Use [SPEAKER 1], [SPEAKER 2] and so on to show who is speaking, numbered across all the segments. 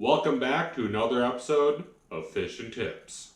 [SPEAKER 1] Welcome back to another episode of Fish and Tips.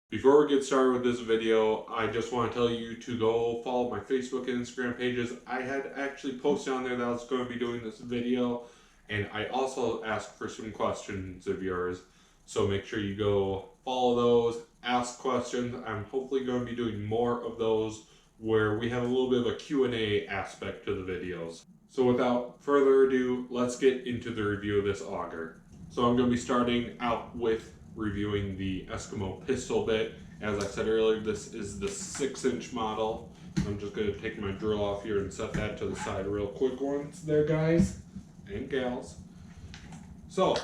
[SPEAKER 1] Before we get started with this video, I just want to tell you to go follow my Facebook and Instagram pages. I had actually posted on there that I was going to be doing this video, and I also asked for some questions of yours. So make sure you go follow those, ask questions. I'm hopefully going to be doing more of those where we have a little bit of a Q&A aspect to the videos. So without further ado, let's get into the review of this auger. So I'm going to be starting out with reviewing the Eskimo pistol bit. As I said earlier, this is the 6-inch model. I'm just going to take my drill off here and set that to the side real quick once there, guys and gals. So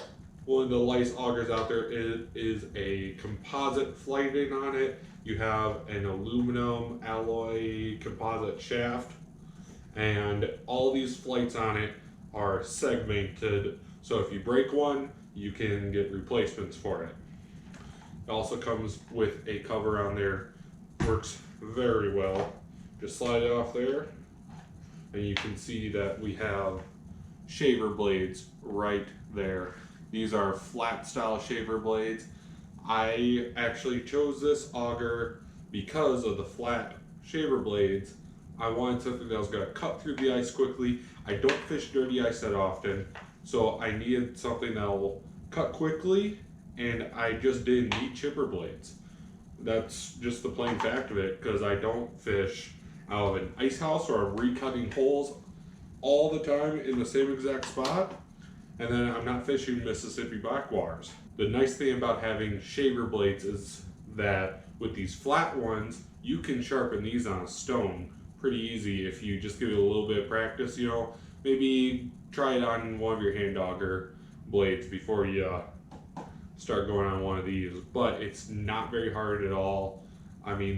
[SPEAKER 1] one of the lice augers out there is a composite flighting on it. You have an aluminum alloy composite shaft, and all these flights on it are segmented, so if you break one, you can get replacements for it. It also comes with a cover on there. Works very well. Just slide it off there, and you can see that we have shaver blades right there. These are flat style shaver blades. I actually chose this auger because of the flat shaver blades. I wanted something that was going to cut through the ice quickly. I don't fish dirty ice that often, so I needed something that will cut quickly, and I just didn't need chipper blades. That's just the plain fact of it, because I don't fish out of an ice house or I'm recutting holes all the time in the same exact spot, and then I'm not fishing Mississippi backwaters. The nice thing about having shaver blades is that with these flat ones, you can sharpen these on a stone pretty easy if you just give it a little bit of practice. You know, maybe try it on one of your hand auger blades before you start going on one of these, but it's not very hard at all. I mean,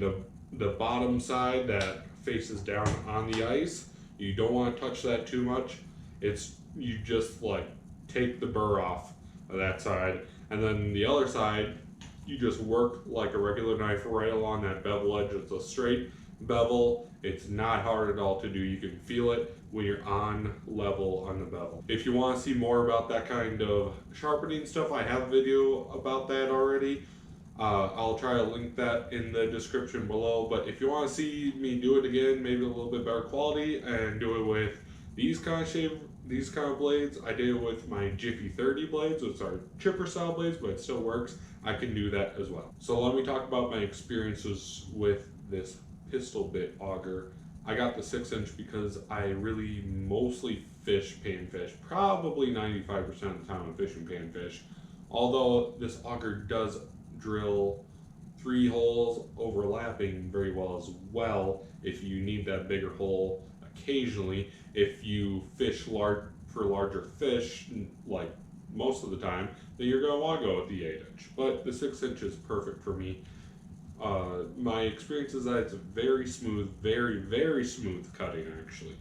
[SPEAKER 1] the bottom side that faces down on the ice, you don't want to touch that too much. You just like take the burr off of that side, and then the other side you just work like a regular knife right along that bevel edge. It's a straight bevel. It's not hard at all to do. You can feel it when you're on level on the bevel. If you want to see more about that kind of sharpening stuff, I have a video about that already. I'll try to link that in the description below, but if you want to see me do it again, maybe a little bit better quality, and do it with these kind of blades, I did it with my Jiffy 30 blades, which are chipper style blades, but it still works. I can do that as well. So let me talk about my experiences with this pistol bit auger. I got the 6-inch because I really mostly fish panfish. Probably 95% of the time I'm fishing panfish. Although this auger does drill 3 holes overlapping very well as well if you need that bigger hole occasionally. If you fish for larger fish, like most of the time, then you're going to want to go with the 8-inch. But the 6-inch is perfect for me. My experience is that it's very smooth, very, very smooth cutting actually.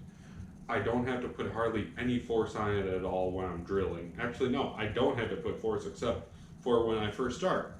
[SPEAKER 1] I don't have to put hardly any force on it at all when I'm drilling. Actually, no, I don't have to put force except for when I first start.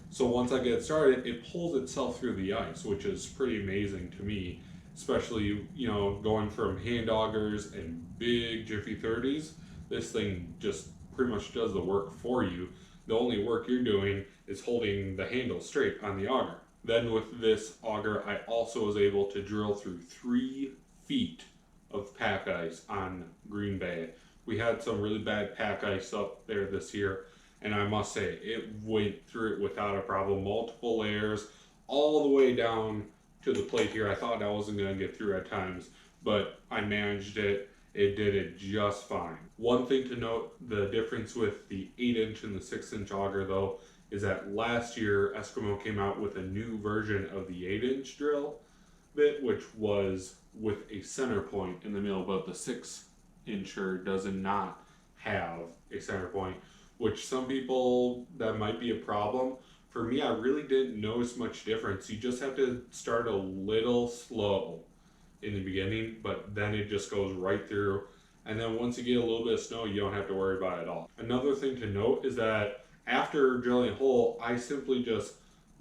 [SPEAKER 1] So once I get started, it pulls itself through the ice, which is pretty amazing to me, especially, you know, going from hand augers and big Jiffy 30s. This thing just pretty much does the work for you. The only work you're doing is holding the handle straight on the auger. Then with this auger, I also was able to drill through 3 feet of pack ice on Green Bay. We had some really bad pack ice up there this year, and I must say, it went through it without a problem. Multiple layers, all the way down to the plate here. I thought I wasn't going to get through at times, but I managed it. It did it just fine. One thing to note, the difference with the 8-inch and the 6-inch auger though, is that last year Eskimo came out with a new version of the 8-inch drill bit, which was with a center point in the middle, but the 6-incher does not have a center point, which some people, that might be a problem. For me, I really didn't notice much difference. You just have to start a little slow in the beginning, but then it just goes right through. And then once you get a little bit of snow, you don't have to worry about it at all. Another thing to note is that after drilling a hole, I simply just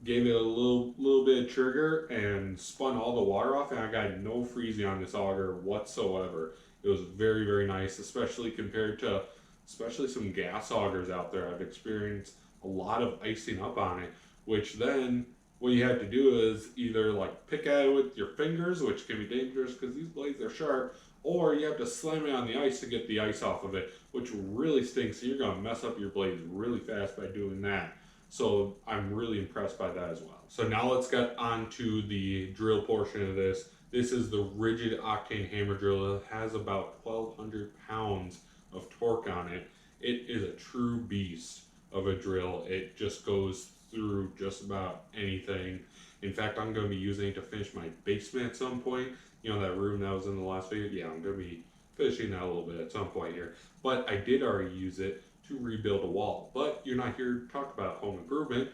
[SPEAKER 1] gave it a little bit of trigger and spun all the water off, and I got no freezing on this auger whatsoever. It was very, very nice, especially compared to some gas augers out there. I've experienced a lot of icing up on it, which then what you have to do is either like pick at it with your fingers, which can be dangerous because these blades are sharp, or you have to slam it on the ice to get the ice off of it, which really stinks. You're going to mess up your blades really fast by doing that. So I'm really impressed by that as well. So now let's get on to the drill portion of this. This is the Ridgid Octane hammer drill. It has about 1,200 pounds of torque on it. It is a true beast of a drill. It just goes through just about anything. In fact, I'm going to be using it to finish my basement at some point. You know, that room that was in the last video? Yeah, I'm going to be finishing that a little bit at some point here. But I did already use it to rebuild a wall. But you're not here to talk about home improvement.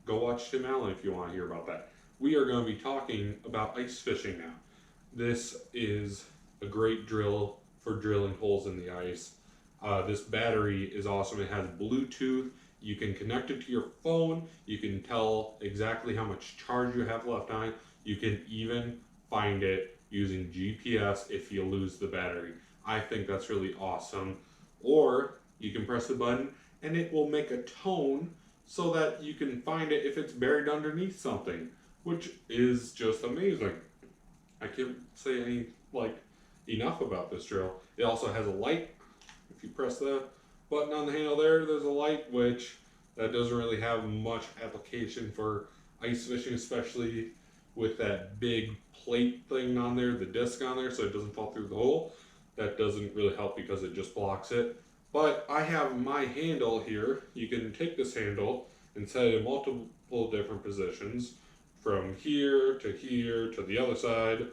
[SPEAKER 1] Go watch Tim Allen if you want to hear about that. We are going to be talking about ice fishing now. This is a great drill for drilling holes in the ice. This battery is awesome. It has Bluetooth. You can connect it to your phone. You can tell exactly how much charge you have left on it. You can even find it using GPS if you lose the battery. I think that's really awesome. Or you can press the button and it will make a tone so that you can find it if it's buried underneath something, which is just amazing. I can't say enough about this drill. It also has a light. If you press the button on the handle there's a light, which that doesn't really have much application for ice fishing, especially with that big plate thing on there, the disc on there, so it doesn't fall through the hole. That doesn't really help because it just blocks it. But I have my handle here. You can take this handle and set it in multiple different positions, from here to the other side,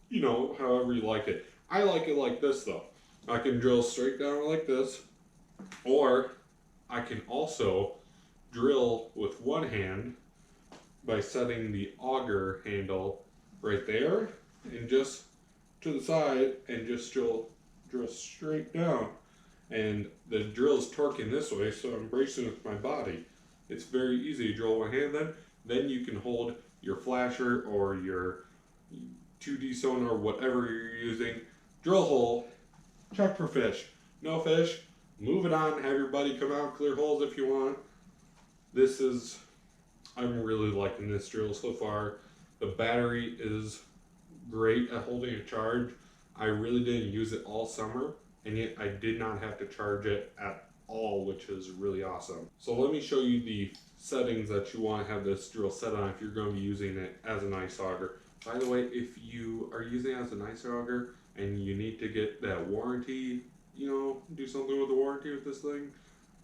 [SPEAKER 1] you know, however you like it. I like it like this though. I can drill straight down like this, or I can also drill with one hand by setting the auger handle right there and just to the side and just drill straight down. And the drill is torquing this way, so I'm bracing with my body. It's very easy to drill one hand then you can hold your flasher or your 2D sonar, whatever you're using, drill a hole, check for fish. No fish, move it on, have your buddy come out, clear holes if you want. I'm really liking this drill so far. The battery is great at holding a charge. I really didn't use it all summer, and yet I did not have to charge it at all, which is really awesome. So let me show you the settings that you want to have this drill set on if you're going to be using it as an ice auger. By the way, if you are using it as an ice auger and you need to get that warranty, you know, do something with the warranty with this thing,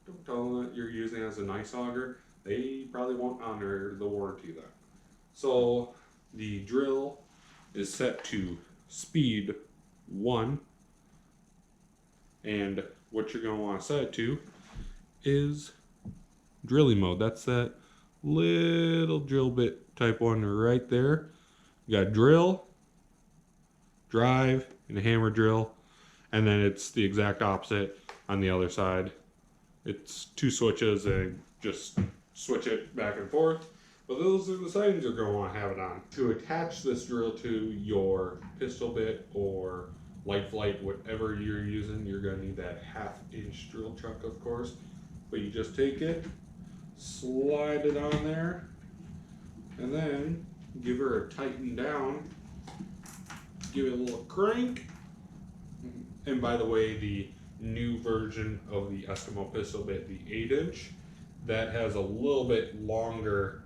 [SPEAKER 1] don't tell them that you're using it as an ice auger. They probably won't honor the warranty then. So the drill is set to speed 1, and what you're going to want to set it to is drilling mode. That's that little drill bit type one right there. You got drill, drive, and a hammer drill, and then it's the exact opposite on the other side. It's 2 switches and just switch it back and forth. But those are the settings you're going to want to have it on. To attach this drill to your pistol bit or light flight, whatever you're using, you're going to need that 1/2-inch drill chuck, of course. But you just take it, slide it on there, and then give her a tighten down, give it a little crank. And by the way, the new version of the Eskimo pistol bit, the 8-inch, that has a little bit longer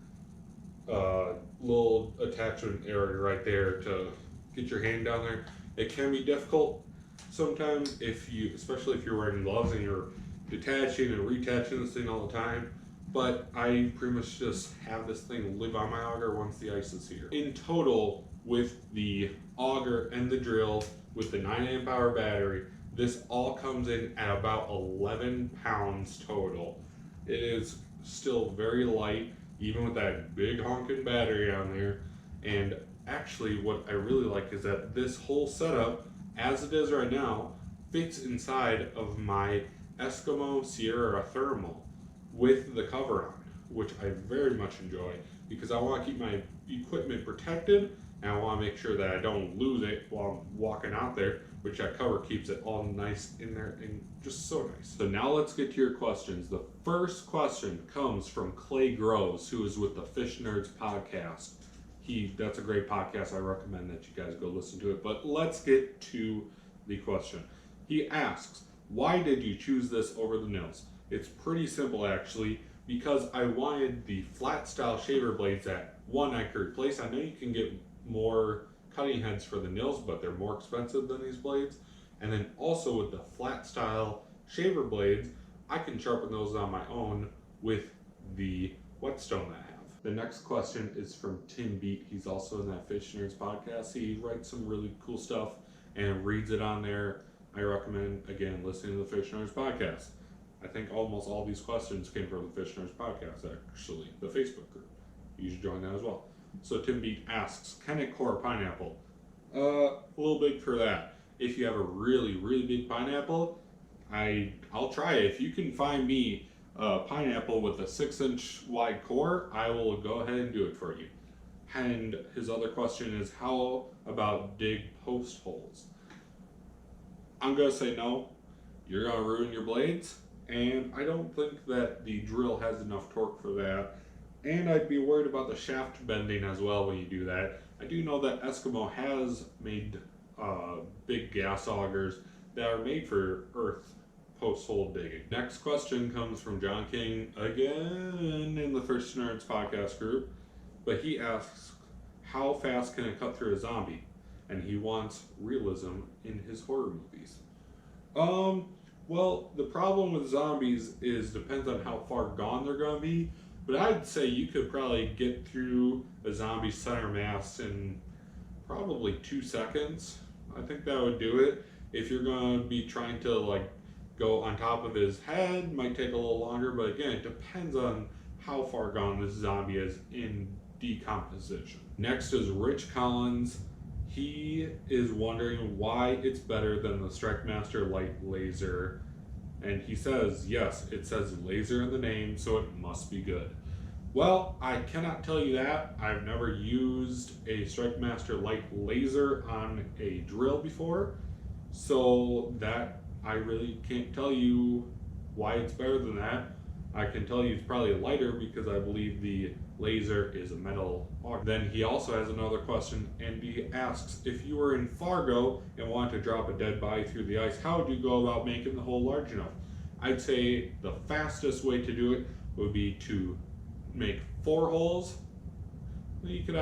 [SPEAKER 1] little attachment area right there to get your hand down there. It can be difficult sometimes especially if you're wearing gloves and you're detaching and retaching this thing all the time. But I pretty much just have this thing live on my auger once the ice is here. In total, with the auger and the drill, with the 9 amp hour battery, this all comes in at about 11 pounds total. It is still very light, even with that big honking battery on there. And actually what I really like is that this whole setup, as it is right now, fits inside of my Eskimo Sierra Thermal. with the cover on, which I very much enjoy because I want to keep my equipment protected and I want to make sure that I don't lose it while I'm walking out there, which that cover keeps it all nice in there and just so nice. So now let's get to your questions. The first question comes from Clay Groves, who is with the Fish Nerds podcast. That's a great podcast. I recommend that you guys go listen to it. But let's get to the question. He asks, why did you choose this over the Nils? It's pretty simple actually, because I wanted the flat style shaver blades that one I could replace. I know you can get more cutting heads for the Nils, but they're more expensive than these blades. And then also with the flat style shaver blades, I can sharpen those on my own with the whetstone that I have. The next question is from Tim Beat. He's also in that Fish Nerds podcast. He writes some really cool stuff and reads it on there. I recommend, again, listening to the Fish Nerds podcast. I think almost all these questions came from the Fish Nerds podcast, actually, the Facebook group. You should join that as well. So Tim Beat asks, can it core pineapple? A little big for that. If you have a really, really big pineapple, I'll try it. If you can find me a pineapple with a 6-inch wide core, I will go ahead and do it for you. And his other question is, how about dig post holes? I'm going to say no. You're going to ruin your blades. And I don't think that the drill has enough torque for that. And I'd be worried about the shaft bending as well when you do that. I do know that Eskimo has made big gas augers that are made for earth post hole digging. Next question comes from John King, again in the Fish Nerds podcast group. But he asks, how fast can it cut through a zombie? And he wants realism in his horror movies. Well, the problem with zombies is depends on how far gone they're going to be. But I'd say you could probably get through a zombie center mass in probably 2 seconds. I think that would do it. If you're going to be trying to like go on top of his head, might take a little longer. But again, it depends on how far gone this zombie is in decomposition. Next is Rich Collins. He is wondering why it's better than the StrikeMaster Light Laser. And he says, yes, it says laser in the name, so it must be good. Well, I cannot tell you that. I've never used a StrikeMaster Light Laser on a drill before, so that I really can't tell you why it's better than that. I can tell you it's probably lighter because I believe the laser is a metal auger. Then he also has another question, and he asks, if you were in Fargo and wanted to drop a dead body through the ice, how would you go about making the hole large enough? I'd say the fastest way to do it would be to make 4 holes. You could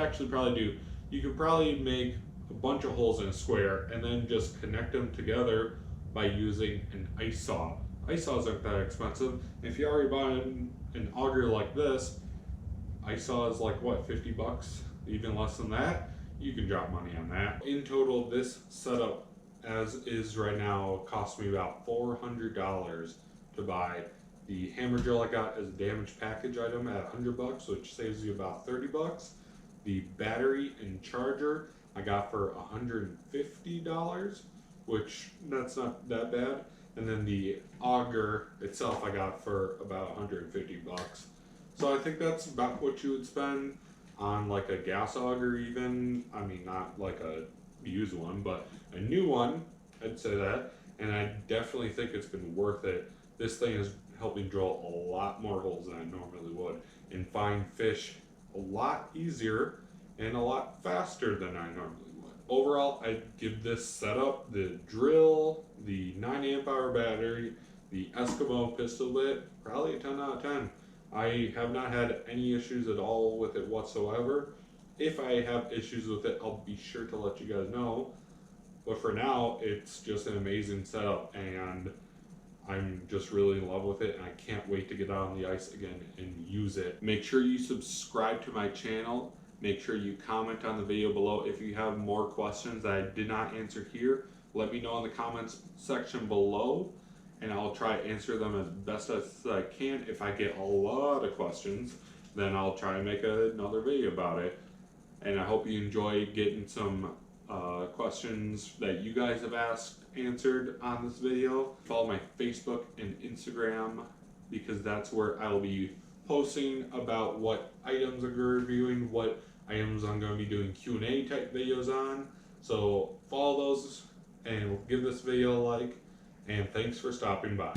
[SPEAKER 1] probably make a bunch of holes in a square and then just connect them together by using an ice saw. Ice saws aren't that expensive. If you already bought an auger like this, ice saw is like what, $50? Even less than that. You can drop money on that. In total, this setup as is right now cost me about $400 to buy. The hammer drill I got as a damaged package item at $100, which saves you about $30. The battery and charger I got for $150, which that's not that bad. And then the auger itself I got for about $150. So I think that's about what you would spend on like a gas auger even. I mean, not like a used one, but a new one, I'd say that. And I definitely think it's been worth it. This thing has helped me drill a lot more holes than I normally would and find fish a lot easier and a lot faster than I normally would. Overall, I'd give this setup, the drill, the 9 amp hour battery, the Eskimo pistol bit, probably a 10 out of 10. I have not had any issues at all with it whatsoever. If I have issues with it, I'll be sure to let you guys know. But for now, it's just an amazing setup, and I'm just really in love with it, and I can't wait to get out on the ice again and use it. Make sure you subscribe to my channel. Make sure you comment on the video below. If you have more questions that I did not answer here, let me know in the comments section below, and I'll try to answer them as best as I can. If I get a lot of questions, then I'll try to make another video about it. And I hope you enjoy getting some questions that you guys have answered on this video. Follow my Facebook and Instagram because that's where I'll be posting about what items I'm reviewing, what items I'm going to be doing Q&A type videos on. So follow those and give this video a like, and thanks for stopping by.